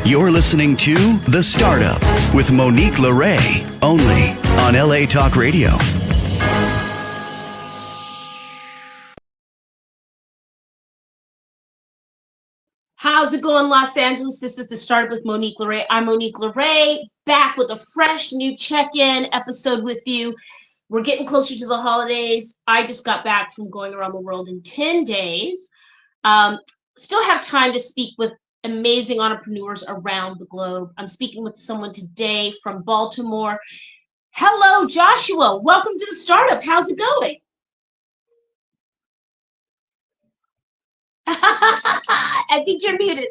You're listening to The Startup with Monique LeRae, only on LA Talk Radio. How's it going, Los Angeles? This is The Startup with Monique LeRae. I'm Monique LeRae, back with a fresh new check-in episode with you. We're getting closer to the holidays. I just got back from going around the world in 10 days. Still have time to speak with amazing entrepreneurs around the globe. I'm speaking with someone today from Baltimore. Hello, Joshua. Welcome to The Startup. How's it going? I think you're muted.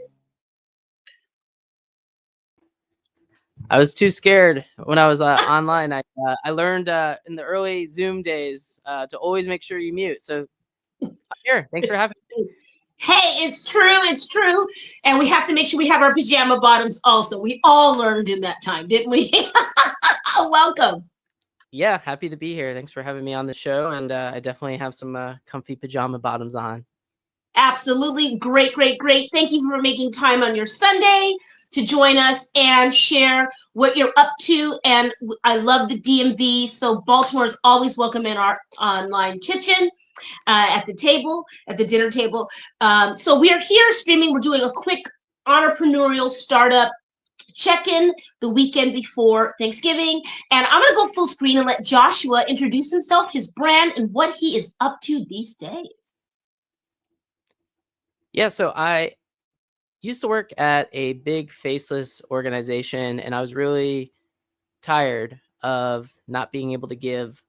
I was too scared when I was online. I learned in the early Zoom days to always make sure you mute. So I'm here. Thanks for having me. Hey, it's true. It's true. And we have to make sure we have our pajama bottoms also. We all learned in that time, didn't we? Welcome. Yeah, happy to be here. Thanks for having me on the show. And I definitely have some comfy pajama bottoms on. Absolutely. Great, great, great. Thank you for making time on your Sunday to join us and share what you're up to. And I love the DMV. So Baltimore is always welcome in our online kitchen. At the table, at the dinner table. So we are here streaming. We're doing a quick entrepreneurial startup check-in the weekend before Thanksgiving. And I'm going to go full screen and let Joshua introduce himself, his brand, and what he is up to these days. Yeah, so I used to work at a big faceless organization, and I was really tired of not being able to give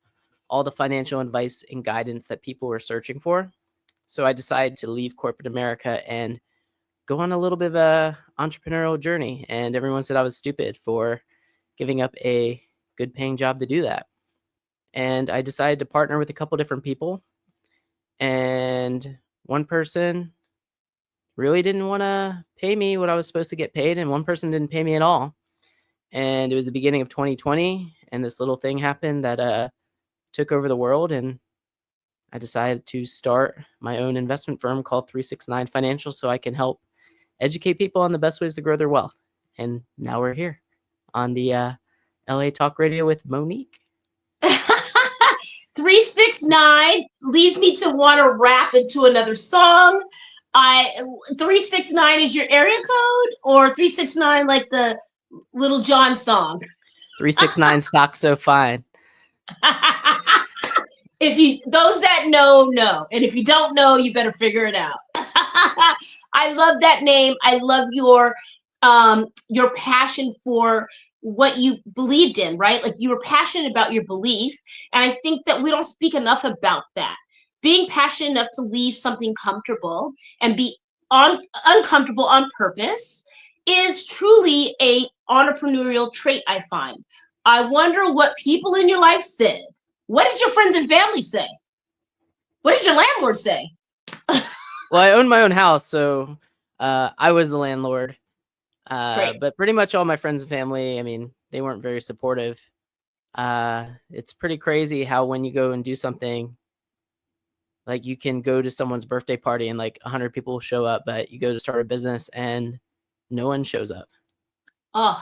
all the financial advice and guidance that people were searching for. So I decided to leave corporate America and go on a little bit of a entrepreneurial journey. And everyone said I was stupid for giving up a good paying job to do that. And I decided to partner with a couple different people. And one person really didn't want to pay me what I was supposed to get paid. And one person didn't pay me at all. And it was the beginning of 2020. And this little thing happened that took over the world, and I decided to start my own investment firm called 369 Financial so I can help educate people on the best ways to grow their wealth. And now we're here on the LA Talk Radio with Monique. 369 leads me to want to rap into another song. 369 is your area code, or 369 like the Little John song? 369 stock so fine. Those that know, and if you don't know, you better figure it out. I love that name. I love your passion for what you believed in, right? Like, you were passionate about your belief. And I think that we don't speak enough about that. Being passionate enough to leave something comfortable and be uncomfortable on purpose is truly a entrepreneurial trait, I find. I wonder what people in your life said. What did your friends and family say? What did your landlord say? Well, I own my own house, so I was the landlord. But pretty much all my friends and family, I mean, they weren't very supportive. It's pretty crazy how when you go and do something, like you can go to someone's birthday party and like 100 people will show up, but you go to start a business and no one shows up. Oh,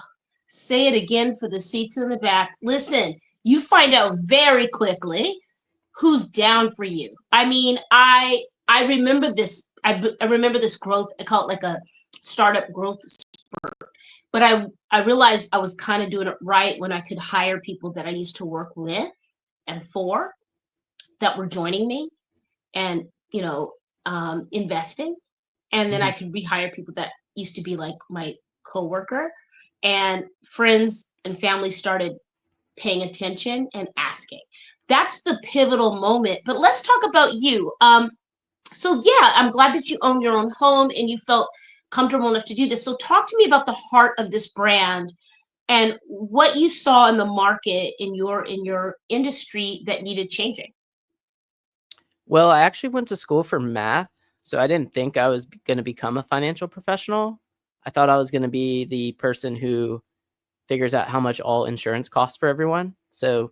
say it again for the seats in the back. Listen, you find out very quickly who's down for you. I mean, I remember this. I remember this growth. I call it like a startup growth spurt. But I realized I was kind of doing it right when I could hire people that I used to work with and for that were joining me and, investing. And then I could rehire people that used to be like my coworker, and friends and family started paying attention and asking. That's the pivotal moment. But let's talk about you. So yeah, I'm glad that you own your own home and you felt comfortable enough to do this. So talk to me about the heart of this brand and what you saw in the market in your industry that needed changing. Well, I actually went to school for math, so I didn't think I was going to become a financial professional. I thought I was going to be the person who figures out how much all insurance costs for everyone. So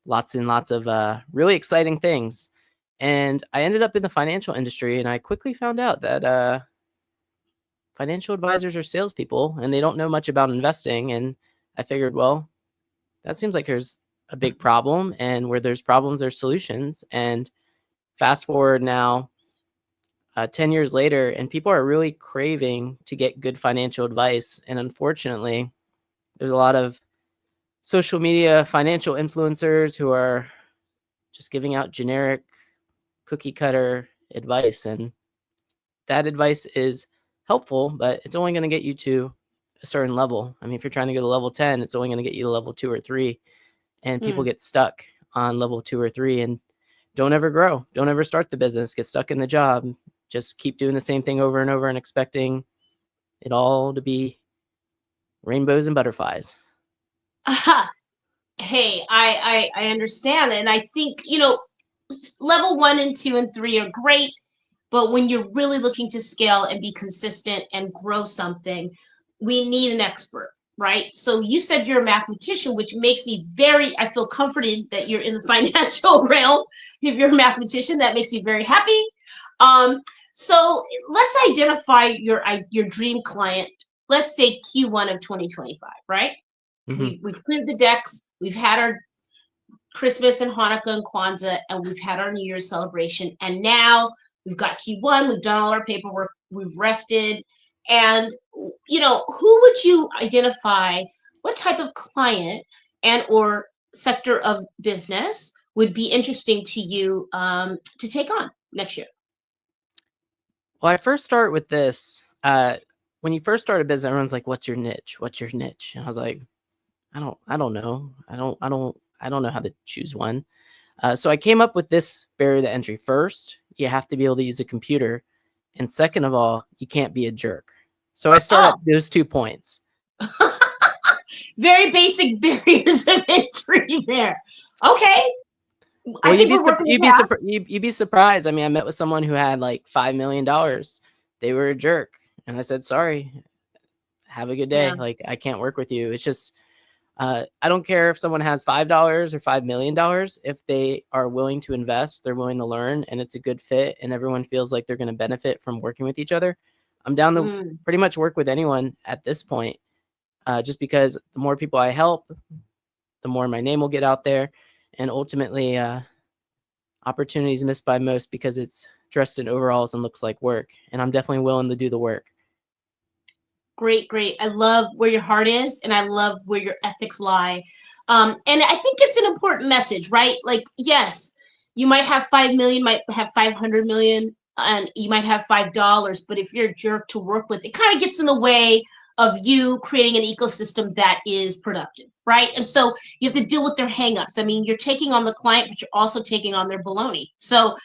lots and lots of really exciting things. And I ended up in the financial industry, and I quickly found out that financial advisors are salespeople and they don't know much about investing. And I figured, well, that seems like there's a big problem, and where there's problems, there's solutions. And fast forward now, 10 years later, and people are really craving to get good financial advice. And unfortunately, there's a lot of social media financial influencers who are just giving out generic cookie cutter advice. And that advice is helpful, but it's only going to get you to a certain level. I mean, if you're trying to go to level 10, it's only going to get you to level 2 or 3. And people Mm. get stuck on level 2 or 3 and don't ever grow. Don't ever start the business, get stuck in the job. Just keep doing the same thing over and over and expecting it all to be rainbows and butterflies. Aha. Hey, I understand. And I think, level 1 and 2 and 3 are great. But when you're really looking to scale and be consistent and grow something, we need an expert, right? So you said you're a mathematician, which makes me I feel comforted that you're in the financial realm. If you're a mathematician, that makes me very happy. Um, so let's identify your dream client. Let's say Q1 of 2025, right? Mhm. We've cleared the decks. We've had our Christmas and Hanukkah and Kwanzaa, and we've had our New Year's celebration. And now we've got Q1, we've done all our paperwork, we've rested. And, who would you identify, what type of client and or sector of business would be interesting to you to take on next year? Well, I first start with this. When you first start a business, everyone's like, "What's your niche? What's your niche?" And I was like, I don't know. I don't know how to choose one." So I came up with this barrier to entry. First, you have to be able to use a computer, and second of all, you can't be a jerk. So I start at Oh, those 2 points. very basic barriers of entry there. Okay. Well, I think we're working with half. you'd be surprised. I mean, I met with someone who had like $5 million. They were a jerk, and I said, "Sorry, have a good day. Yeah. Like, I can't work with you." It's just I don't care if someone has $5 or $5 million. If they are willing to invest, they're willing to learn, and it's a good fit, and everyone feels like they're going to benefit from working with each other. I'm down to Mm. pretty much work with anyone at this point, just because the more people I help, the more my name will get out there, and ultimately, opportunities missed by most because it's dressed in overalls and looks like work. And I'm definitely willing to do the work. Great, great. I love where your heart is, and I love where your ethics lie. And I think it's an important message, right? Like, yes, you might have 5 million, might have 500 million, and you might have $5, but if you're a jerk to work with, it kind of gets in the way of you creating an ecosystem that is productive, right? And so you have to deal with their hangups. I mean, you're taking on the client, but you're also taking on their baloney. So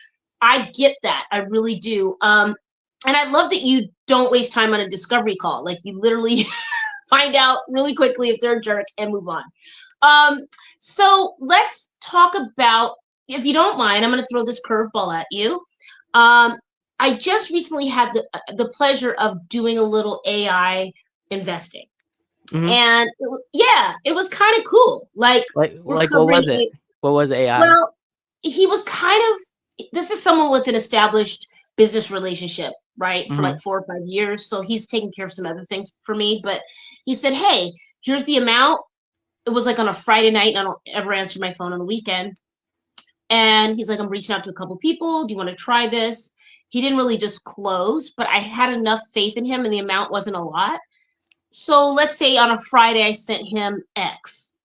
I get that. I really do. And I love that you don't waste time on a discovery call. Like you literally find out really quickly if they're a jerk and move on. Um, so let's talk about, if you don't mind, I'm going to throw this curveball at you. Um, I just recently had the pleasure of doing a little AI investing, Hmm. and yeah, it was kind of cool. Like we're Like what covering was it? What was AI? well, he was kind of, this is someone with an established business relationship, right? For Hmm. like 4 or 5 years. So he's taking care of some other things for me. But he said, hey, here's the amount. It was like on a Friday night, and I don't ever answer my phone on the weekend. And he's like, I'm reaching out to a couple people. Do you want to try this? He didn't really just close, but I had enough faith in him, and the amount wasn't a lot. So let's say on a Friday, I sent him X.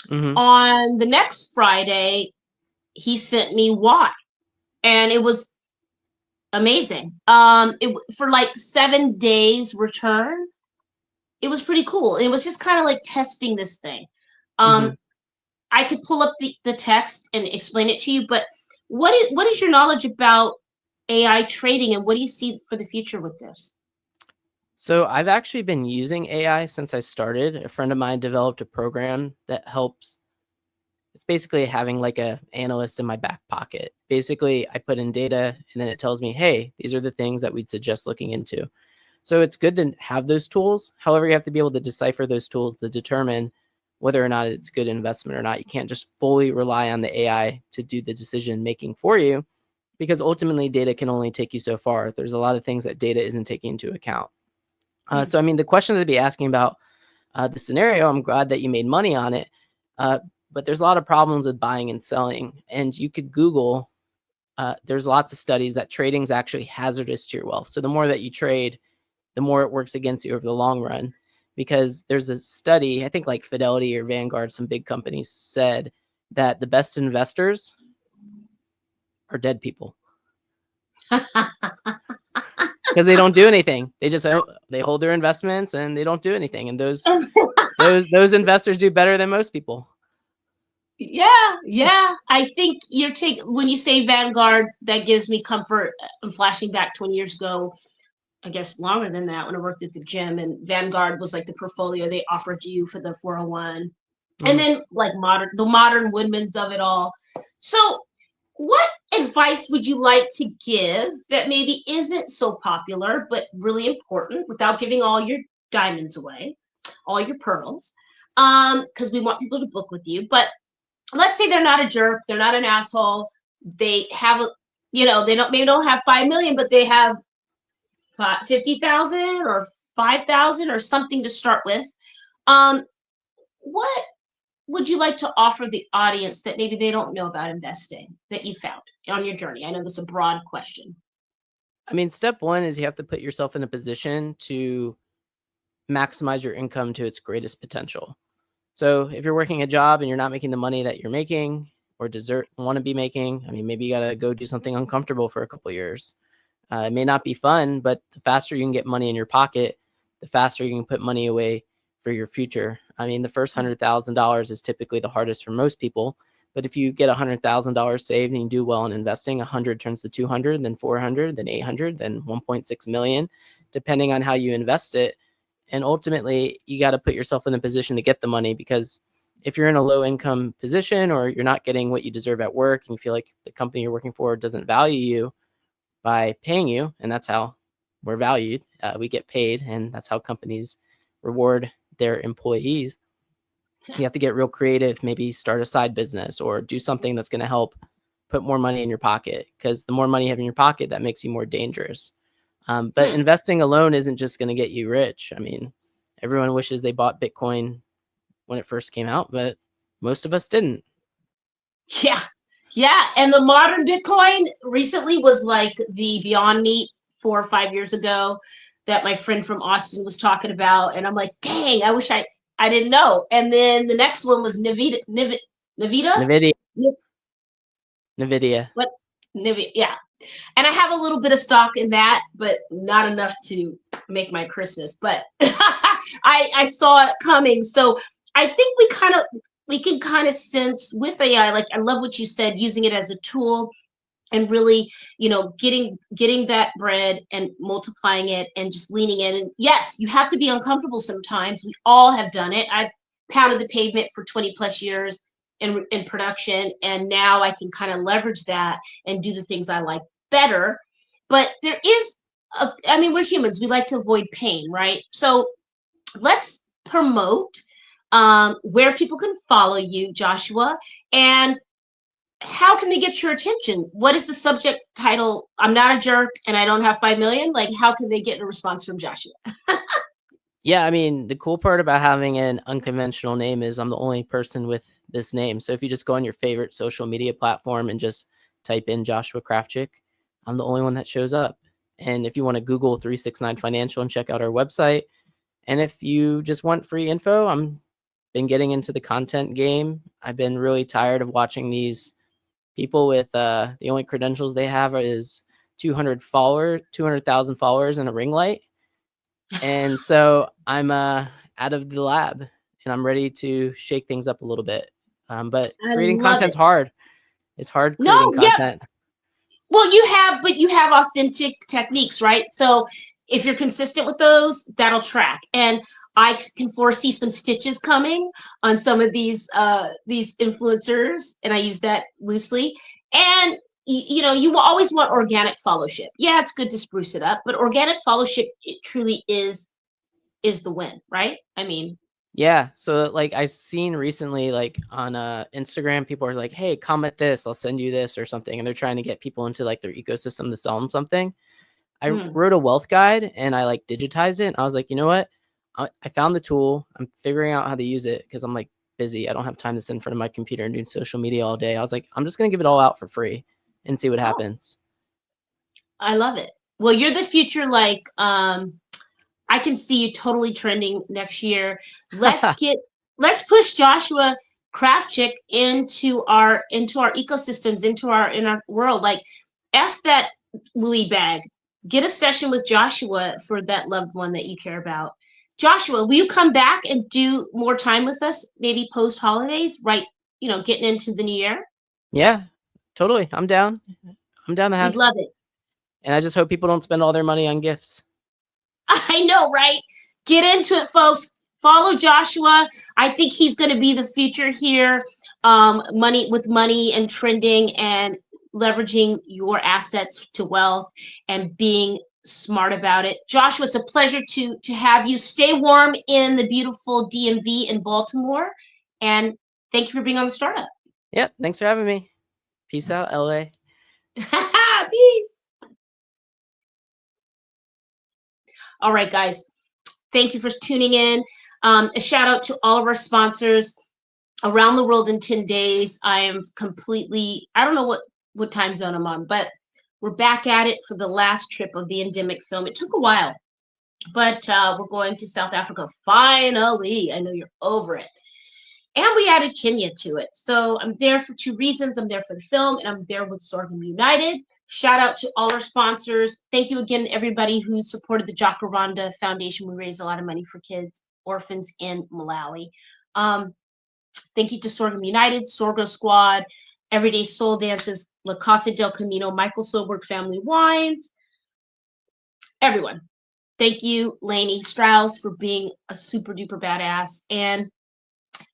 Hmm. On the next Friday, he sent me Y, and it was amazing. For like 7 days return, it was pretty cool. It was just kind of like testing this thing. Hmm. Um, I could pull up the text and explain it to you, but what is your knowledge about AI trading, and what do you see for the future with this? So I've actually been using AI since I started. A friend of mine developed a program that helps. It's basically having like a analyst in my back pocket. Basically, I put in data and then it tells me, hey, these are the things that we'd suggest looking into. So it's good to have those tools. However, you have to be able to decipher those tools to determine whether or not it's good investment or not. You can't just fully rely on the AI to do the decision making for you, because ultimately data can only take you so far. There's a lot of things that data isn't taking into account. So, I mean, the question to be asking about the scenario, I'm glad that you made money on it. But there's a lot of problems with buying and selling. And you could Google, there's lots of studies that trading is actually hazardous to your wealth. So the more that you trade, the more it works against you over the long run. Because there's a study, I think like Fidelity or Vanguard, some big companies said that the best investors are dead people because they don't do anything. They just they hold their investments and they don't do anything. And those investors do better than most people. Yeah. I think when you say Vanguard, that gives me comfort. I'm flashing back 20 years ago, I guess longer than that, when I worked at the gym, and Vanguard was like the portfolio they offered you for the 401. And then like the modern Woodmans of it all. So what advice would you like to give that maybe isn't so popular, but really important without giving all your diamonds away, all your pearls? Because we want people to book with you. But let's say they're not a jerk, they're not an asshole. They have they don't have 5 million, but they have 50,000 or 5,000 or something to start with. What would you like to offer the audience that maybe they don't know about investing that you found on your journey? I know this is a broad question. I mean, step one is you have to put yourself in a position to maximize your income to its greatest potential. So if you're working a job and you're not making the money that you're making or want to be making, I mean, maybe you got to go do something uncomfortable for a couple of years. It may not be fun, but the faster you can get money in your pocket, the faster you can put money away for your future. I mean, the first $100,000 is typically the hardest for most people. But if you get $100,000 saved and you do well in investing, 100 turns to 200, then 400, then 800, then 1.6 million, depending on how you invest it. And ultimately, you got to put yourself in a position to get the money, because if you're in a low income position or you're not getting what you deserve at work and you feel like the company you're working for doesn't value you by paying you, and that's how we're valued, we get paid, and that's how companies reward their employees. You have to get real creative, maybe start a side business or do something that's going to help put more money in your pocket, because the more money you have in your pocket, that makes you more dangerous. But investing alone isn't just going to get you rich. I mean, everyone wishes they bought Bitcoin when it first came out, but most of us didn't. Yeah. And the modern Bitcoin recently was like the Beyond Meat 4 or 5 years ago that my friend from Austin was talking about. And I'm like, dang, I wish I didn't know. And then the next one was Nvidia. What? Nvidia, yeah. And I have a little bit of stock in that, but not enough to make my Christmas. But I saw it coming. So I think we can kind of sense with AI, like I love what you said, using it as a tool and really, getting that bread and multiplying it and just leaning in. And yes, you have to be uncomfortable sometimes. We all have done it. I've pounded the pavement for 20 plus years in production, and now I can kind of leverage that and do the things I like better. But there is we're humans, we like to avoid pain, right? So let's promote where people can follow you, Joshua, and how can they get your attention? What is the subject title? I'm not a jerk and I don't have 5 million. Like, how can they get a response from Joshua? Yeah, I mean, the cool part about having an unconventional name is I'm the only person with this name. So if you just go on your favorite social media platform and just type in Joshua Krafchick, I'm the only one that shows up. And if you want to Google 369 Financial and check out our website, and if you just want free info, I'm been getting into the content game. I've been really tired of watching these people with the only credentials they have is 200,000 followers and a ring light. And so I'm out of the lab and I'm ready to shake things up a little bit. But creating content's hard. It's hard creating content. Well, you have authentic techniques, right? So if you're consistent with those, that'll track. And I can foresee some stitches coming on some of these influencers, and I use that loosely. And you will always want organic followership. Yeah, it's good to spruce it up, but organic followership, it truly is the win, right? I mean, yeah. So like I've seen recently, like on Instagram, people are like, hey, comment this, I'll send you this or something. And they're trying to get people into like their ecosystem to sell them something. I wrote a wealth guide and I like digitized it. And I was like, you know what? I found the tool. I'm figuring out how to use it because I'm like busy. I don't have time to sit in front of my computer and do social media all day. I was like, I'm just going to give it all out for free and see what happens. I love it. Well, you're the future. Like, I can see you totally trending next year. Let's push Joshua Krafchick into our ecosystems, in our world. Like, F that Louis bag. Get a session with Joshua for that loved one that you care about. Joshua, will you come back and do more time with us, maybe post holidays, right? Getting into the new year? Yeah, totally. I'm down. I'm down to have. We'd love it. And I just hope people don't spend all their money on gifts. I know, right? Get into it, folks. Follow Joshua. I think he's going to be the future here. Money and trending and leveraging your assets to wealth and being smart about it. Joshua, it's a pleasure to have you. Stay warm in the beautiful DMV in Baltimore. And thank you for being on the Startup. Yep. Thanks for having me. Peace out, LA. Peace. All right, guys. Thank you for tuning in. A shout out to all of our sponsors. Around the World in 10 Days. I am completely, I don't know what time zone I'm on, but we're back at it for the last trip of the endemic film. It took a while, but we're going to South Africa finally. I know you're over it. And we added Kenya to it. So I'm there for two reasons. I'm there for the film, and I'm there with Sorghum United. Shout out to all our sponsors. Thank you again, everybody who supported the Jacaranda Foundation. We raised a lot of money for kids, orphans in Malawi. Thank you to Sorghum United, Sorgo Squad, Everyday Soul Dances, La Casa del Camino, Michael Soberg Family Wines, everyone. Thank you, Lainey Strauss, for being a super duper badass. And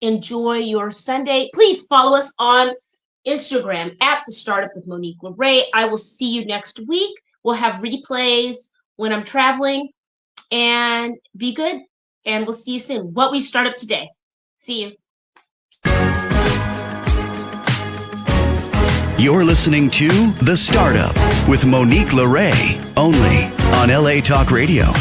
enjoy your Sunday. Please follow us on Instagram at The Startup with Monique LeRae. I will see you next week. We'll have replays when I'm traveling. And be good. And we'll see you soon. What we start up today. See you. You're listening to The Startup with Monique LeRae, only on LA Talk Radio.